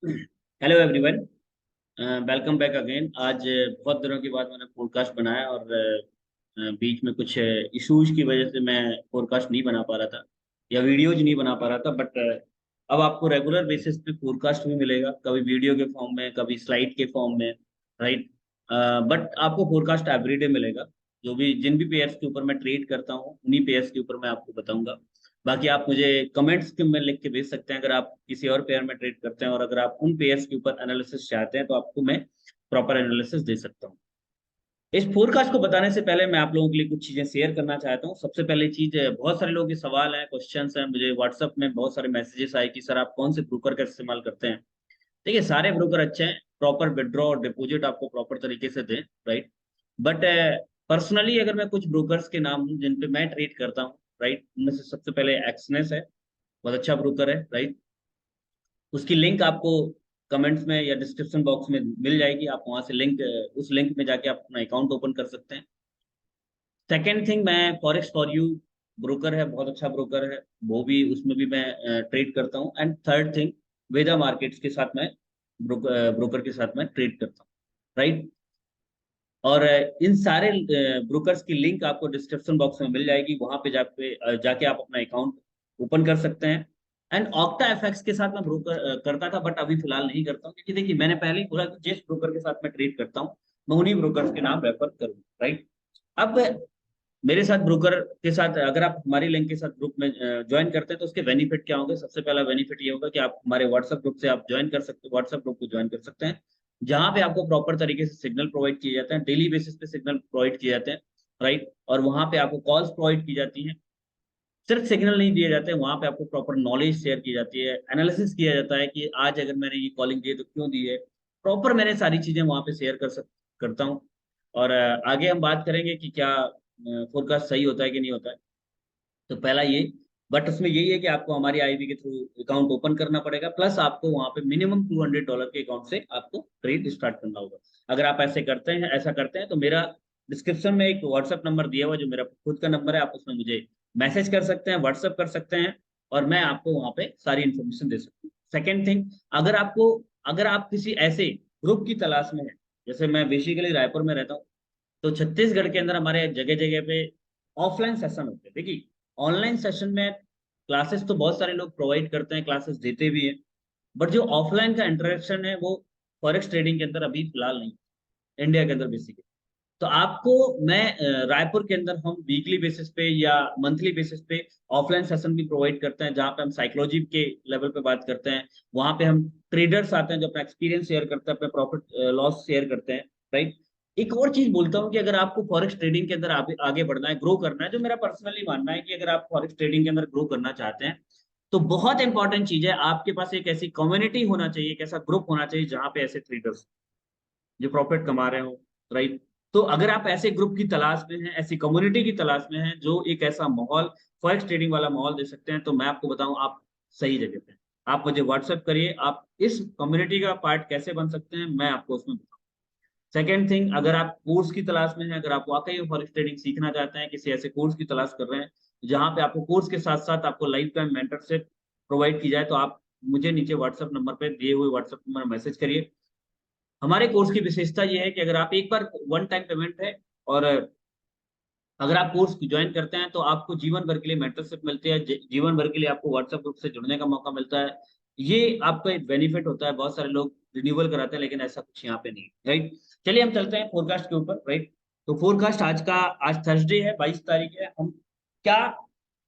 Hello everyone, welcome back again. आज बहुत दिनों के बाद मैंने पॉडकास्ट बनाया और बीच में कुछ इश्यूज की वजह से मैं पॉडकास्ट नहीं बना पा रहा था या वीडियोज नहीं बना पा रहा था। बट अब आपको रेगुलर बेसिस पे पॉडकास्ट भी मिलेगा, कभी वीडियो के फॉर्म में, कभी स्लाइड के फॉर्म में, राइट। बट आपको पॉडकास्ट एवरीडे मिलेगा। जो भी जिन भी पेयर्स के ऊपर मैं ट्रेड करता हूँ उन्हीं पेयर्स के ऊपर मैं आपको बताऊंगा। बाकी आप मुझे कमेंट्स के में लिख के भेज सकते हैं अगर आप किसी और पेयर में ट्रेड करते हैं, और अगर आप उन पेयर्स के ऊपर एनालिसिस चाहते हैं तो आपको मैं प्रॉपर एनालिसिस दे सकता हूँ। इस फोरकास्ट को बताने से पहले मैं आप लोगों के लिए कुछ चीजें शेयर करना चाहता हूँ। सबसे पहले चीज, बहुत सारे लोगों के सवाल हैं, क्वेश्चंस हैं, मुझे व्हाट्सएप में बहुत सारे मैसेजेस आए कि सर आप कौन से ब्रोकर का इस्तेमाल करते हैं। देखिए, सारे ब्रोकर अच्छे हैं, प्रॉपर विड्रॉ और डिपॉजिट आपको प्रॉपर तरीके से दें, राइट। बट पर्सनली अगर मैं कुछ ब्रोकर्स के नाम दूं जिन पे मैं ट्रेड करता हूँ, राइट, उनमें से सबसे पहले एक्सनेस है, बहुत अच्छा ब्रोकर है, राइट। उसकी लिंक आपको कमेंट्स में या डिस्क्रिप्शन बॉक्स में मिल जाएगी, आप वहां से लिंक, उस लिंक में जाके आप अपना अकाउंट ओपन कर सकते हैं। सेकेंड थिंग, मैं फॉरेक्स फॉर यू ब्रोकर है, बहुत अच्छा ब्रोकर है, वो भी उसमें भी मैं ट्रेड करता हूँ। And third thing, Veda markets के साथ मैं ब्रोकर के साथ मैं ट्रेड करता हूँ, राइट। और इन सारे ब्रोकर्स की लिंक आपको डिस्क्रिप्शन बॉक्स में मिल जाएगी, वहां पे जाके आप अपना अकाउंट ओपन कर सकते हैं। एंड ऑक्टा एफएक्स के साथ मैं ब्रोकर करता था, बट अभी फिलहाल नहीं करता हूँ, क्योंकि देखिए मैंने पहले ही बोला कि जिस ब्रोकर के साथ मैं ट्रेड करता हूँ मैं उन्हीं ब्रोकर्स के नाम रेफर करूँ, राइट। अब मेरे साथ ब्रोकर के साथ अगर आप हमारी लिंक के साथ ग्रुप में ज्वाइन करते हैं तो उसके बेनिफिट क्या होंगे। सबसे पहला बेनिफिट ये होगा कि आप हमारे व्हाट्सएप ग्रुप से आप ज्वाइन कर सकते, व्हाट्सएप ग्रुप को ज्वाइन कर सकते हैं, जहां पे आपको प्रॉपर तरीके से सिग्नल प्रोवाइड किए जाते हैं, डेली बेसिस पे सिग्नल प्रोवाइड किए जाते हैं, राइट। और वहां पे आपको कॉल्स प्रोवाइड की जाती हैं, सिर्फ सिग्नल नहीं दिए जाते हैं, वहां पे आपको प्रॉपर नॉलेज शेयर की जाती है, एनालिसिस किया जाता है कि आज अगर मैंने ये कॉलिंग दी है तो क्यों दी है। प्रॉपर मैंने सारी चीजें वहां पे शेयर करता हूँ। और आगे हम बात करेंगे कि क्या फोरकास्ट सही होता है कि नहीं होता है। तो पहला ये, बट उसमें यही है कि आपको हमारी आईबी के थ्रू अकाउंट ओपन करना पड़ेगा, प्लस आपको वहां पे मिनिमम $200 के अकाउंट से आपको ट्रेड स्टार्ट करना होगा। अगर आप ऐसा करते हैं तो मेरा डिस्क्रिप्शन में एक व्हाट्सएप नंबर दिया हुआ है, जो मेरा खुद का नंबर है, आप उसमें मुझे मैसेज कर सकते हैं, व्हाट्सएप कर सकते हैं, और मैं आपको वहां पे सारी इन्फॉर्मेशन दे सकता हूँ। सेकेंड थिंग, अगर आपको अगर आप किसी ऐसे ग्रुप की तलाश में है, जैसे मैं बेसिकली रायपुर में रहता हूँ, तो छत्तीसगढ़ के अंदर हमारे जगह जगह पे ऑफलाइन सेशन होते हैं। देखिए, ऑनलाइन सेशन में क्लासेस तो बहुत सारे लोग प्रोवाइड करते हैं, क्लासेस देते भी हैं, बट जो ऑफलाइन का इंटरेक्शन है वो फॉरेक्स ट्रेडिंग के अंदर अभी फिलहाल नहीं, इंडिया के अंदर बेसिकली। तो आपको मैं रायपुर के अंदर हम वीकली बेसिस पे या मंथली बेसिस पे ऑफलाइन सेशन भी प्रोवाइड करते हैं, जहाँ पे हम साइकोलॉजी के लेवल पे बात करते हैं। वहां पे हम ट्रेडर्स आते हैं जो अपना एक्सपीरियंस शेयर करते हैं, अपने प्रॉफिट लॉस शेयर करते हैं, राइट। एक और चीज बोलता हूँ कि अगर आपको फॉरेक्स ट्रेडिंग के अंदर आगे बढ़ना है, ग्रो करना है, जो मेरा पर्सनली मानना है कि अगर आप फॉरेक्स ट्रेडिंग के अंदर ग्रो करना चाहते हैं, तो बहुत इंपॉर्टेंट चीज है आपके पास एक ऐसी कम्युनिटी होना चाहिए, एक ऐसा ग्रुप होना चाहिए जहां पे ऐसे ट्रेडर्स जो प्रॉफिट कमा रहे हो, राइट। तो अगर आप ऐसे ग्रुप की तलाश में हैं, ऐसी कम्युनिटी की तलाश में हैं जो एक ऐसा माहौल, फॉरेक्स ट्रेडिंग वाला माहौल दे सकते हैं, तो मैं आपको बताऊं, आप सही जगह पे हैं। आप मुझे व्हाट्सएप करिए, आप इस कम्युनिटी का पार्ट कैसे बन सकते हैं मैं आपको उसमें बताऊं। सेकेंड थिंग, अगर आप कोर्स की तलाश में हैं, अगर आप वाकई में फॉरेक्स ट्रेडिंग सीखना चाहते हैं, किसी ऐसे कोर्स की तलाश कर रहे हैं जहां पे आपको कोर्स के साथ साथ आपको लाइफ टाइम मेंटरशिप प्रोवाइड की जाए, तो आप मुझे नीचे व्हाट्सएप नंबर पे दिए हुए व्हाट्सएप नंबर मैसेज करिए। हमारे कोर्स की विशेषता ये है कि अगर आप एक बार वन टाइम पेमेंट है, और अगर आप कोर्स ज्वाइन करते हैं तो आपको जीवन भर के लिए मेंटरशिप मिलती है, जीवन भर के लिए आपको व्हाट्सएप ग्रुप से जुड़ने का मौका मिलता है। ये आपका एक बेनिफिट होता है। बहुत सारे लोग रिन्यूअल कराते हैं लेकिन ऐसा कुछ यहाँ पे नहीं, राइट। चलिए हम चलते हैं फोरकास्ट के ऊपर, राइट। तो फोरकास्ट आज थर्सडे है, 22 तारीख है। हम क्या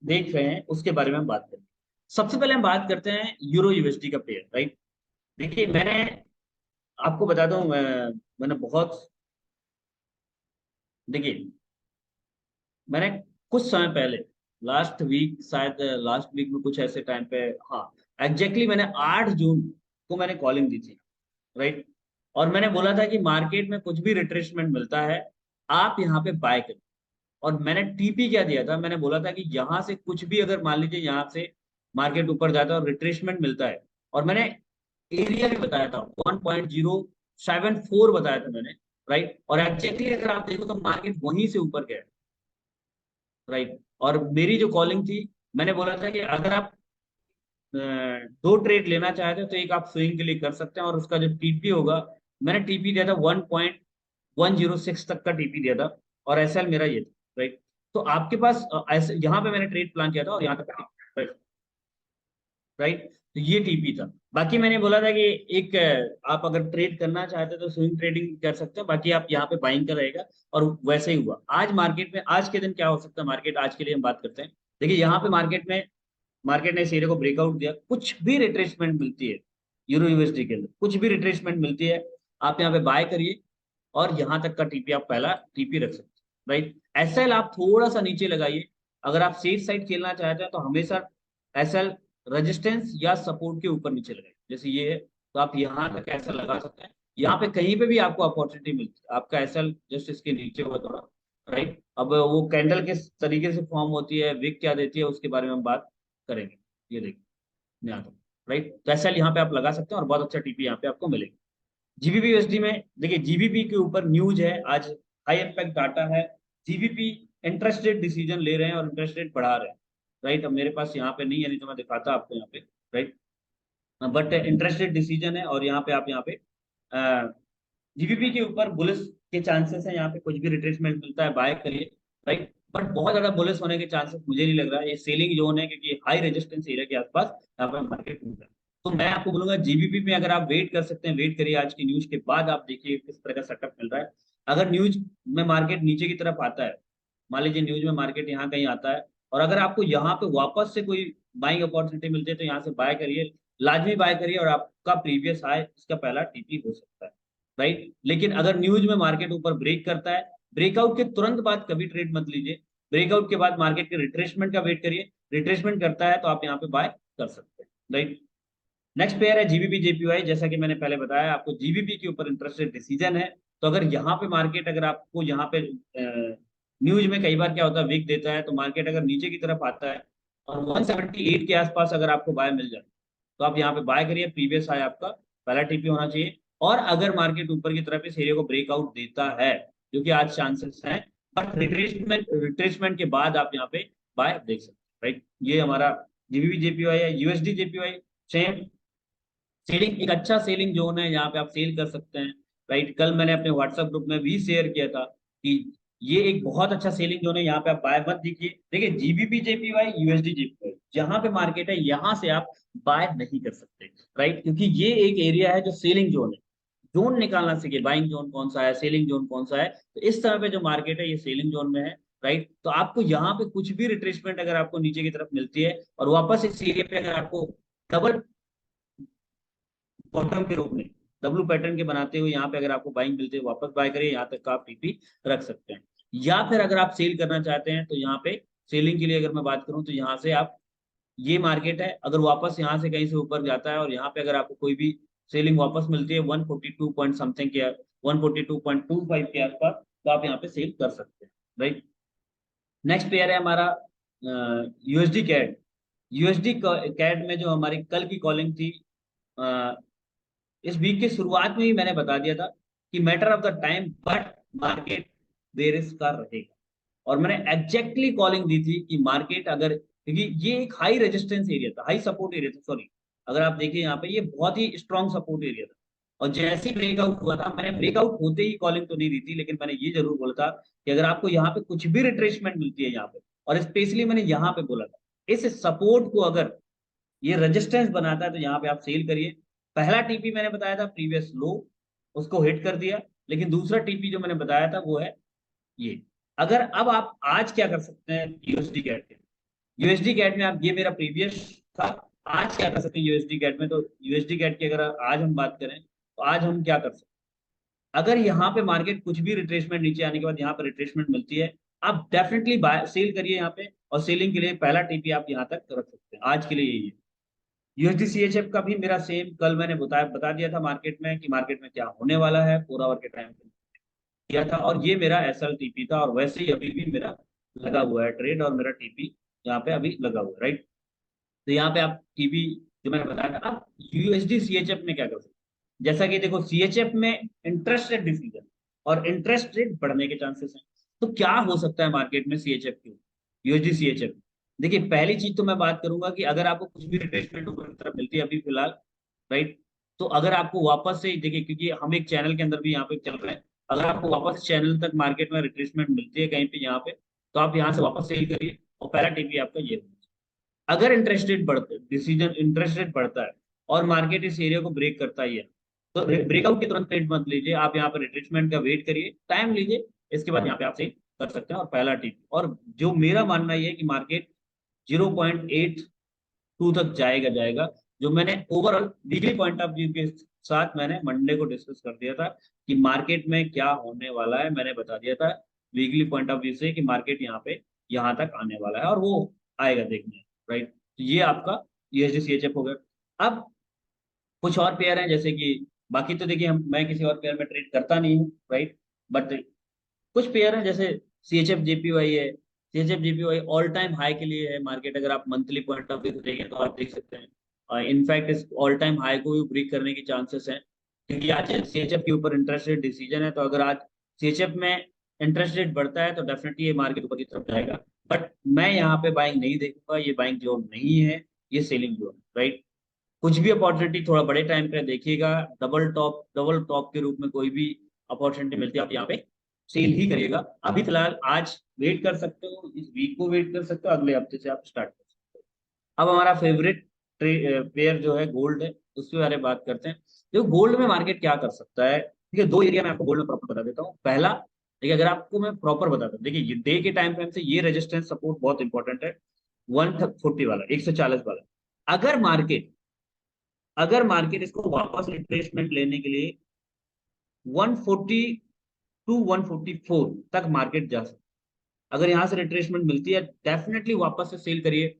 देख रहे हैं उसके बारे में हम बात करें। सबसे पहले हम बात करते हैं यूरो यूएसडी का पेयर, राइट। देखिए, मैंने आपको बता दूं, मैंने बहुत, देखिए, मैंने कुछ समय पहले, लास्ट वीक, शायद लास्ट वीक में कुछ ऐसे टाइम पे, हाँ, एग्जैक्टली मैंने 8 जून को मैंने कॉलिंग दी थी, राइट। और मैंने बोला था कि मार्केट में कुछ भी रिट्रेसमेंट मिलता है आप यहाँ पे बाय करें। और मैंने टीपी क्या दिया था, मैंने बोला था कि यहाँ से कुछ भी अगर मान लीजिए यहाँ से मार्केट ऊपर जाता है और रिट्रेसमेंट मिलता है, और मैंने एरिया भी बताया था 1.074 बताया था मैंने, राइट। और एग्जैक्टली अगर आप देखो तो मार्केट वहीं से ऊपर गया, राइट। और मेरी जो कॉलिंग थी, मैंने बोला था कि अगर आप दो ट्रेड लेना चाहते हो तो एक आप स्विंग के लिए कर सकते हैं, और उसका जो टीपी होगा, मैंने टीपी दिया था 1.106 तक का टीपी दिया था, और एसएल मेरा ये था, राइट। तो आपके पास ऐसे यहाँ पे मैंने ट्रेड प्लान किया था, और यहाँ तक, राइट, राइट। तो ये टीपी था। बाकी मैंने बोला था कि एक आप अगर ट्रेड करना चाहते हो तो स्विंग ट्रेडिंग कर सकते हैं, बाकी आप यहाँ पे बाइंग का रहेगा। और वैसे ही हुआ आज मार्केट में, आज के दिन क्या हो सकता है मार्केट, आज के लिए हम बात करते हैं। देखिए यहाँ पे मार्केट ने इस एरिया को ब्रेकआउट दिया, कुछ भी रिट्रेसमेंट मिलती है यूरो यूएसडी के अंदर, कुछ भी रिट्रेसमेंट मिलती है, आप यहाँ पे बाय करिए, और यहाँ तक का टीपी आप पहला टीपी रख सकते हैं, राइट। एसएल आप थोड़ा सा नीचे लगाइए, अगर आप सेफ साइड खेलना चाहते हैं तो हमेशा एसएल रेजिस्टेंस या सपोर्ट के ऊपर नीचे लगाइए, जैसे ये है, तो आप यहाँ तक ऐसा लगा सकते हैं। यहाँ पे कहीं पे भी आपको अपॉर्चुनिटी मिलती है, आपका एसएल जस्ट इसके नीचे हुआ थोड़ा, राइट। अब वो कैंडल किस तरीके से फॉर्म होती है, विक क्या देती है, उसके बारे में हम बात करेंगे। ये देखिए यहाँ तक, राइट। तो एसएल यहाँ पे आप लगा सकते हैं, और बहुत अच्छा टीपी यहाँ पे आपको मिलेगा। जीबीपी यूएसडी में देखिए, जीबीपी के ऊपर न्यूज है आज, हाई इम्पैक्ट डाटा है। जीबीपी इंटरेस्ट रेट डिसीजन ले रहे हैं और इंटरेस्ट रेट बढ़ा रहे हैं, राइट। अब मेरे पास यहाँ पे नहीं है, नहीं तो मैं दिखाता आपको यहाँ पे, right. But interest rate decision है, और यहाँ पे आप यहाँ पे जीबीपी के ऊपर बुलिस के चांसेस है, यहाँ पे कुछ भी रिट्रेसमेंट मिलता है बाय करिए, राइट। बट बहुत ज्यादा बुलिस होने के चांसेस मुझे नहीं लग रहा है, ये सेलिंग जोन है, क्योंकि हाई रेजिस्टेंस एरिया के आसपास यहाँ पे मार्केट घूम रहा है। तो मैं आपको बोलूंगा जीबीपी में अगर आप वेट कर सकते हैं, वेट करिए, आज की न्यूज के बाद आप देखिए किस तरह का सेटअप मिल रहा है। अगर न्यूज में मार्केट नीचे की तरफ आता है, मान लीजिए न्यूज में मार्केट यहाँ कहीं आता है, और अगर आपको यहाँ पे वापस से कोई बाइंग अपॉर्चुनिटी मिलती है, तो यहाँ से बाय करिए, लाजमी बाय करिए, और आपका प्रीवियस हाई इसका पहला टीपी हो सकता है, राइट। लेकिन अगर न्यूज में मार्केट ऊपर ब्रेक करता है, ब्रेकआउट के तुरंत बाद कभी ट्रेड मत लीजिए, ब्रेकआउट के बाद मार्केट के रिट्रेसमेंट का वेट करिए, रिट्रेसमेंट करता है तो आप यहाँ पे बाय कर सकते हैं, राइट। नेक्स्ट पेयर है जीबीपी जेपीवाई, जैसा कि मैंने पहले बताया आपको, जीबीपी के ऊपर इंटरेस्ट रेट डिसीजन है। तो अगर यहाँ पे मार्केट, अगर आपको यहाँ पे न्यूज में कई बार क्या होता है, विक देता है, तो मार्केट अगर नीचे की तरफ आता है और 178 के आसपास अगर आपको बाय मिल जाए, तो आप यहाँ पे बाय करिए, प्रीवियस हाई आपका पहला टीपी होना चाहिए। और अगर मार्केट ऊपर की तरफ इस एरिया को ब्रेकआउट देता है, जो कि आज चांसेस हैं, बट रिट्रेसमेंट रिट्रेसमेंट के बाद आप यहाँ पे बाय देख सकते हैं, राइट। ये हमारा जीबीपी जेपीवाई है। यूएसडी जेपीवाई सेम, सेलिंग एक अच्छा सेलिंग जोन है, यहाँ पे आप सेल कर सकते हैं, राइट। कल मैंने अपने व्हाट्सएप ग्रुप में भी शेयर किया था कि ये एक बहुत अच्छा सेलिंग जोन है, यहाँ पे आप बाय मत दीजिए। देखिए जीबीपी जेपीवाई, यूएसडी जेपीवाई, जहां पे मार्केट है यहाँ से आप बाय नहीं कर सकते, राइट, क्योंकि ये एक एरिया है जो सेलिंग जोन है। जोन निकालना सीखिए, बाइंग जोन कौन सा है, सेलिंग जोन कौन सा है। तो इस तरह पे जो मार्केट है ये सेलिंग जोन में है, राइट। तो आपको यहाँ पे कुछ भी रिट्रेसमेंट अगर आपको नीचे की तरफ मिलती है, और वापस इस एरिया पे अगर आपको डबल बॉटम के रूप में डब्लू पैटर्न के बनाते हुए यहाँ पे अगर आपको बाइंग मिलती है, वापस बाय करिए, यहाँ तक का आप टीपी रख सकते हैं। या फिर अगर आप सेल करना चाहते हैं, तो यहाँ पे सेलिंग के लिए अगर मैं बात करूं, तो यहाँ से आप, ये मार्केट है, अगर वापस यहाँ से कहीं से ऊपर जाता है, और यहाँ पे अगर आपको कोई भी सेलिंग वापस मिलती है 142 पॉइंट समथिंग के, 142.25 के आसपास, तो आप यहाँ पे सेल कर सकते हैं, राइट। नेक्स्ट पेयर है हमारा यूएसडी कैड। यूएसडी कैड में जो हमारी कल की कॉलिंग थी, इस वीक की शुरुआत में ही मैंने बता दिया था कि matter of the time, but market bearish का रहेगा। और मैंने एग्जैक्टली कॉलिंग दी थी कि मार्केट अगर, क्योंकि ये एक हाई रेजिस्टेंस एरिया था, हाई सपोर्ट एरिया था, सॉरी, अगर आप देखिए यहाँ पे ये बहुत ही स्ट्रॉन्ग सपोर्ट एरिया था। और जैसे ही ब्रेकआउट हुआ था, मैंने ब्रेकआउट होते ही कॉलिंग तो नहीं दी थी, लेकिन मैंने ये जरूर बोला था कि अगर आपको यहाँ पे कुछ भी रिट्रेसमेंट मिलती है यहाँ पे, और स्पेशली मैंने यहाँ पे बोला था, इस सपोर्ट को अगर ये रेजिस्टेंस बनाता है, तो यहाँ पे आप सेल करिए। पहला टीपी मैंने बताया था प्रीवियस लो, उसको हिट कर दिया। लेकिन दूसरा टीपी जो मैंने बताया था वो है ये। अगर अब आप आज क्या कर सकते हैं यूएसडी कैट के, यूएसडी कैट में आप, ये मेरा प्रीवियस था, आज क्या कर सकते हैं यूएसडी कैट में। तो यूएसडी कैट की अगर आज हम बात करें, तो आज हम क्या कर सकते हैं, अगर यहाँ पे मार्केट कुछ भी रिट्रेसमेंट नीचे आने के बाद यहाँ पे रिट्रेसमेंट मिलती है, आप डेफिनेटली बाय सेल करिए यहाँ पे, और सेलिंग के लिए पहला टीपी आप यहाँ तक रख सकते हैं, आज के लिए यही है। यूएसडी सीएचएफ का भी मेरा सेम, कल मैंने बता दिया था मार्केट में कि मार्केट में क्या होने वाला है, 4 आवर के टाइम पे किया था, और ये मेरा एसएल टीपी था, और वैसे ही अभी भी मेरा लगा हुआ है ट्रेड, और मेरा टीपी यहाँ पे अभी लगा हुआ है, राइट। तो यहाँ पे आप टीपी जो मैंने बताया था, आप यूएसडी सीएचएफ में क्या कर सकते हैं, जैसा कि देखो सीएचएफ में इंटरेस्ट रेट डिसीजन और इंटरेस्ट रेट बढ़ने के चांसेस हैं। तो क्या हो सकता है मार्केट में सीएचएफ की, यूएसडी सीएचएफ, देखिए पहली चीज तो मैं बात करूंगा कि अगर आपको कुछ भी रिट्रेसमेंट ऊपर की तरफ मिलती है अभी फिलहाल, राइट, तो अगर आपको वापस से देखिए, क्योंकि हम एक चैनल के अंदर भी यहाँ पे चल रहे हैं, अगर आपको वापस चैनल तक मार्केट में रिट्रेसमेंट मिलती है कहीं पे यहाँ पे, तो आप यहाँ से वापस सेल करिए और पहला टीपी आपका ये होना चाहिए। अगर इंटरेस्ट रेट बढ़ते डिसीजन इंटरेस्ट रेट बढ़ता है और मार्केट इस एरिया को ब्रेक करता ही है, तो ब्रेकआउट के तुरंत ट्रेड मत लीजिए, आप यहाँ पर रिट्रेसमेंट का वेट करिए, टाइम लीजिए, इसके बाद यहाँ पे आप सेल कर सकते हैं और पहला टीपी। और जो मेरा मानना ये है कि मार्केट 0.82 तक जाएगा जाएगा, जो मैंने overall weekly point of view के साथ मैंने मंडे को डिस्कस कर दिया था कि मार्केट में क्या होने वाला है, मैंने बता दिया था वीकली पॉइंट ऑफ व्यू से कि मार्केट यहाँ पे यहाँ तक आने वाला है और वो आएगा देखने, राइट। तो ये आपका यूएसडी सीएचएफ हो गया। अब कुछ और पेयर हैं जैसे कि, बाकी तो देखिए हम मैं किसी और पेयर में ट्रेड करता नहीं हूँ, राइट, बट कुछ पेयर हैं जैसे सी एच एफ जेपीवाई है। C H F JPY all time high के लिए है मार्केट, अगर आप मंथली पॉइंट ऑफ व्यू से देखें तो आप देख सकते हैं इनफैक्ट इस ऑल टाइम हाई को भी ब्रेक करने की चांसेस हैं, क्योंकि आज सी एच एफ के ऊपर इंटरेस्ट रेट डिसीजन है। तो अगर आज सी एच एफ में इंटरेस्ट रेट बढ़ता है तो डेफिनेटली ये मार्केट ऊपर की तरफ जाएगा, बट मैं यहाँ पे बाइंग नहीं देखूंगा, ये बाइंग जोन नहीं है, ये सेलिंग जोन, राइट। कुछ भी अपॉर्चुनिटी थोड़ा बड़े टाइम पे देखिएगा, डबल टॉप के रूप में कोई भी अपॉर्चुनिटी मिलती है आप यहाँ पे सेल ही करिएगा। अभी फिलहाल आज वेट कर सकते हो, इस वीक को वेट कर सकते हो, अगले हफ्ते से आप स्टार्ट कर सकते हो। अब हमारा फेवरेट पेयर जो है गोल्ड है, उसके बारे में बात करते हैं। देखो गोल्ड में मार्केट क्या कर सकता है, देखिए दो एरिया मैं आपको गोल्ड में प्रॉपर बता देता हूँ। पहला देखिए, अगर आपको मैं प्रॉपर बताता हूँ, देखिए ये डे के टाइम फ्रेम से ये रेजिस्टेंस सपोर्ट बहुत इंपॉर्टेंट है, 140 वाला, 140 वाला। अगर मार्केट अगर मार्केट इसको वापस रिट्रेसमेंट लेने के लिए 140 टू 144 तक मार्केट जा सकता है, अगर यहां से रिट्रेसमेंट मिलती है डेफिनेटली वापस से सेल करिए।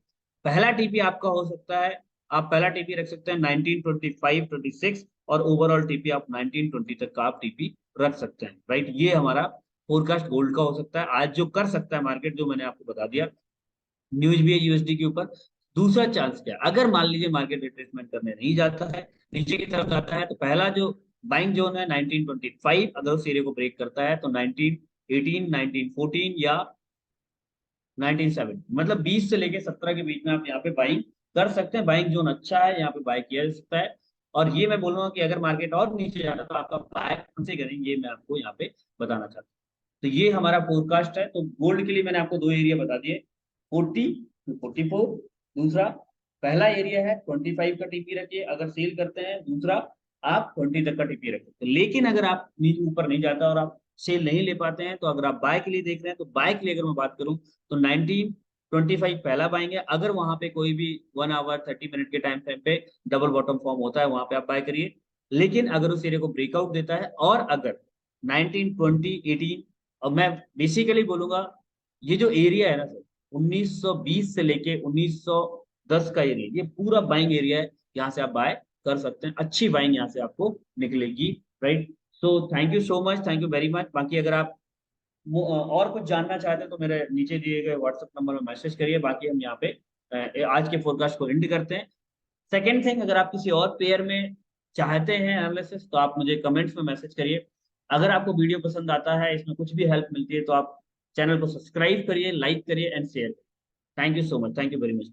पहला टीपी आपका हो सकता है, आप पहला टीपी रख सकते हैं 1925 26, और ओवरऑल टीपी आप 1920 तक का आप टीपी रख सकते हैं, राइट। ये हमारा फोरकास्ट गोल्ड का हो सकता है आज जो कर सकता है मार्केट, जो मैंने आपको बता दिया। न्यूज भी है यूएसडी के ऊपर। दूसरा चांस क्या, अगर मान लीजिए मार्केट रिट्रेसमेंट करने नहीं जाता है, नीचे की तरफ जाता है, तो पहला जो बाइंग जोन है 1925, अगर उस एरिया को ब्रेक करता है तो 1918 1914 या 1970, मतलब 20 से लेके 17 के बीच में आप यहाँ पे बाइंग कर सकते हैं। बाइंग जोन अच्छा है, यहाँ पे बाय किया जा सकता है। और ये मैं बोलूंगा कि अगर मार्केट और नीचे जाता है तो आपका बाय कौन से करेंगे, ये मैं आपको यहाँ पे बताना चाहता हूँ। तो ये हमारा फोरकास्ट है। तो गोल्ड के लिए मैंने आपको दो एरिया बता दिए, 40 to 44। दूसरा पहला एरिया है 25 का टीपी रखिए अगर सेल करते हैं, दूसरा आप 20 तक का टीपी रख सकते हैं। लेकिन अगर आप नीचे ऊपर नहीं जाता और आप सेल नहीं ले पाते हैं, तो अगर आप बाय के लिए देख रहे हैं, तो बाय के लिए अगर मैं बात करूं तो 1925 पहला बाइंग है। अगर वहां पे कोई भी 1 आवर 30 मिनट के टाइम फ्रेम पे डबल बॉटम फॉर्म होता है, वहां पे आप बाय करिए। लेकिन अगर उस एरिया को ब्रेकआउट देता है, और अगर 1920 18, और मैं बेसिकली बोलूंगा ये जो एरिया है ना सर, 1920 से लेके 1910 का एरिया, ये पूरा बाइंग एरिया है, यहाँ से आप बाय कर सकते हैं, अच्छी बाइंग यहाँ से आपको निकलेगी, right. So thank you so much, thank you very much. बाकी अगर आप और कुछ जानना चाहते हैं तो मेरे नीचे दिए गए व्हाट्सएप नंबर में मैसेज करिए। बाकी हम यहाँ पे आज के फोरकास्ट को एंड करते हैं। सेकेंड थिंग, अगर आप किसी और पेयर में चाहते हैं एनालिसिस, तो आप मुझे कमेंट्स में मैसेज करिए। अगर आपको वीडियो पसंद आता है, इसमें कुछ भी हेल्प मिलती है, तो आप चैनल को सब्सक्राइब करिए, लाइक करिए एंड शेयर करिए। Thank you so much, thank you very much.